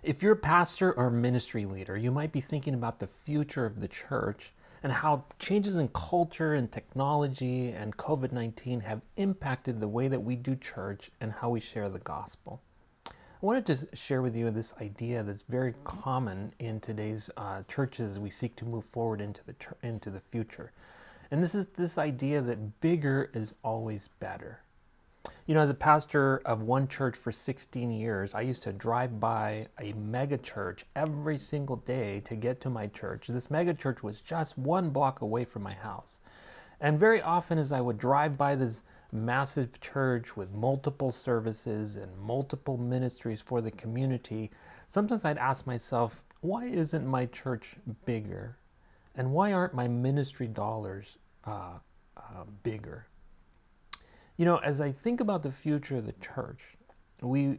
If you're a pastor or ministry leader, you might be thinking about the future of the church and how changes in culture and technology and COVID 19 have impacted the way that we do church and how we share the gospel. I wanted to share with you this idea that's very common in today's churches as we seek to move forward into the future. And this is this idea that bigger is always better. You know, as a pastor of one church for 16 years, I used to drive by a mega church every single day to get to my church. This mega church was just 1 block away from my house. And very often, as I would drive by this massive church with multiple services and multiple ministries for the community, sometimes I'd ask myself, why isn't my church bigger? And why aren't my ministry dollars bigger? You know, as I think about the future of the church, we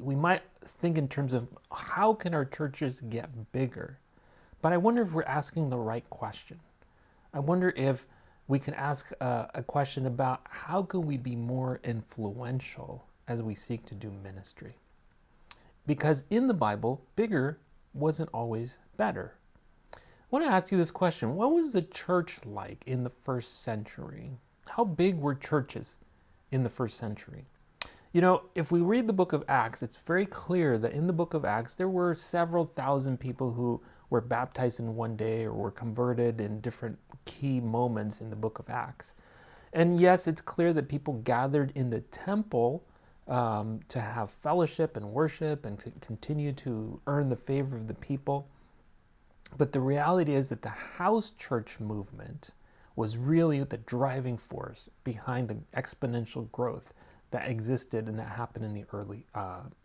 might think in terms of how can our churches get bigger? But I wonder if we're asking the right question. I wonder if we can ask a question about how can we be more influential as we seek to do ministry? Because in the Bible, bigger wasn't always better. I want to ask you this question. What was the church like in the first century? How big were churches in the first century? You know, if we read the book of Acts, it's very clear that in the book of Acts, there were several thousand people who were baptized in one day or were converted in different key moments in the book of Acts. And yes, it's clear that people gathered in the temple to have fellowship and worship and to continue to earn the favor of the people. But the reality is that the house church movement was really the driving force behind the exponential growth that existed and that happened in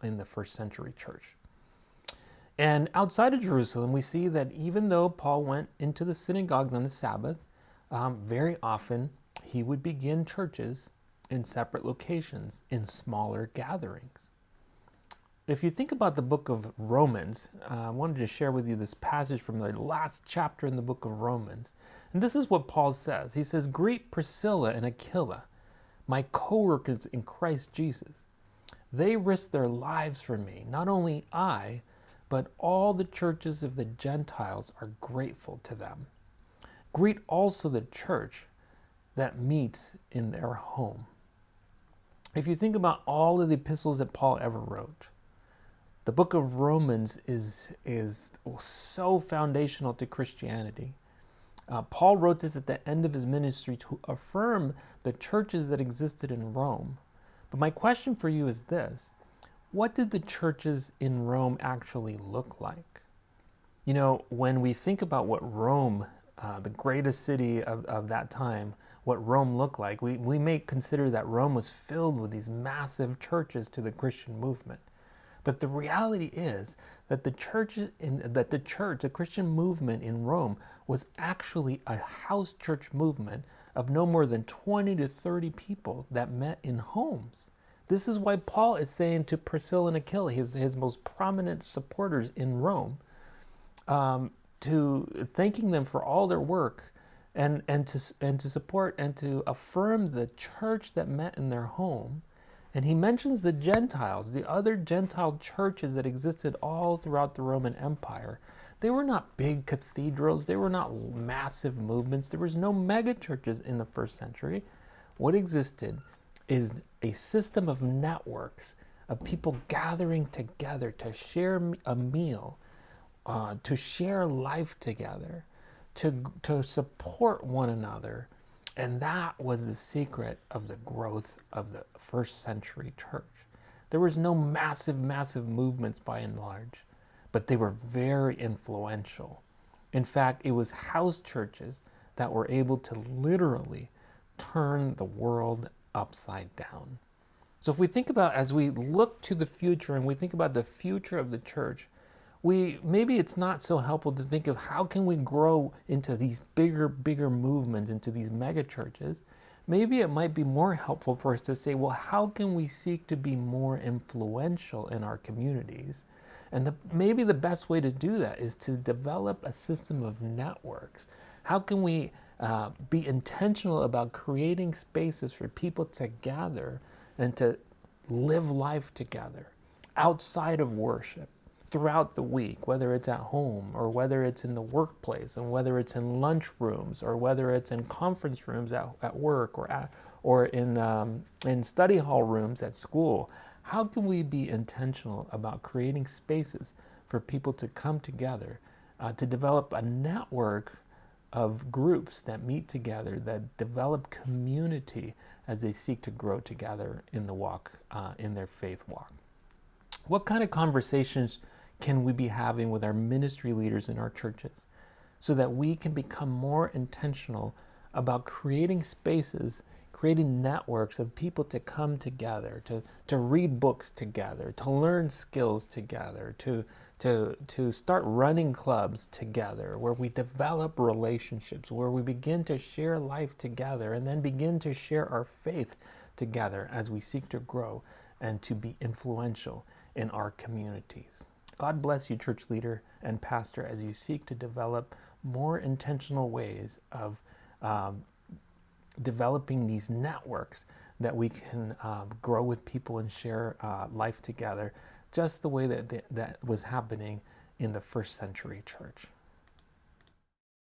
in the first century church. And outside of Jerusalem, we see that even though Paul went into the synagogues on the Sabbath, very often he would begin churches in separate locations in smaller gatherings. If you think about the book of Romans, I wanted to share with you this passage from the last chapter in the book of Romans. And this is what Paul says. He says, "Greet Priscilla and Aquila, my co-workers in Christ Jesus. They risked their lives for me. Not only I, but all the churches of the Gentiles are grateful to them. Greet also the church that meets in their home." If you think about all of the epistles that Paul ever wrote, the book of Romans is so foundational to Christianity. Paul wrote this at the end of his ministry to affirm the churches that existed in Rome. But my question for you is this: what did the churches in Rome actually look like? You know, when we think about what Rome, the greatest city of that time, what Rome looked like, we may consider that Rome was filled with these massive churches to the Christian movement. But the reality is that the the Christian movement in Rome was actually a house church movement of no more than 20 to 30 people that met in homes. This is why Paul is saying to Priscilla and Aquila, his most prominent supporters in Rome, to thanking them for all their work and to support and to affirm the church that met in their home. And he mentions the Gentiles, the other Gentile churches that existed all throughout the Roman Empire. They were not big cathedrals. They were not massive movements. There was no mega churches in the first century. What existed is a system of networks of people gathering together to share a meal, to share life together, to support one another. And that was the secret of the growth of the first century church. There was no massive movements by and large, but they were very influential. In fact, it was house churches that were able to literally turn the world upside down. So if we think about, as we look to the future and we think about the future of the church, maybe it's not so helpful to think of how can we grow into these bigger movements, into these mega churches. Maybe it might be more helpful for us to say, well, how can we seek to be more influential in our communities? And maybe the best way to do that is to develop a system of networks. How can we be intentional about creating spaces for people to gather and to live life together outside of worship, throughout the week, whether it's at home or whether it's in the workplace, and whether it's in lunch rooms or whether it's in conference rooms at work or in study hall rooms at school. How can we be intentional about creating spaces for people to come together, to develop a network of groups that meet together, that develop community as they seek to grow together in the walk, in their faith walk? What kind of conversations can we be having with our ministry leaders in our churches so that we can become more intentional about creating spaces, creating networks of people to come together, to read books together, to learn skills together, to start running clubs together, where we develop relationships, where we begin to share life together and then begin to share our faith together as we seek to grow and to be influential in our communities. God bless you, church leader and pastor, as you seek to develop more intentional ways of developing these networks that we can grow with people and share life together, just the way that was happening in the first century church.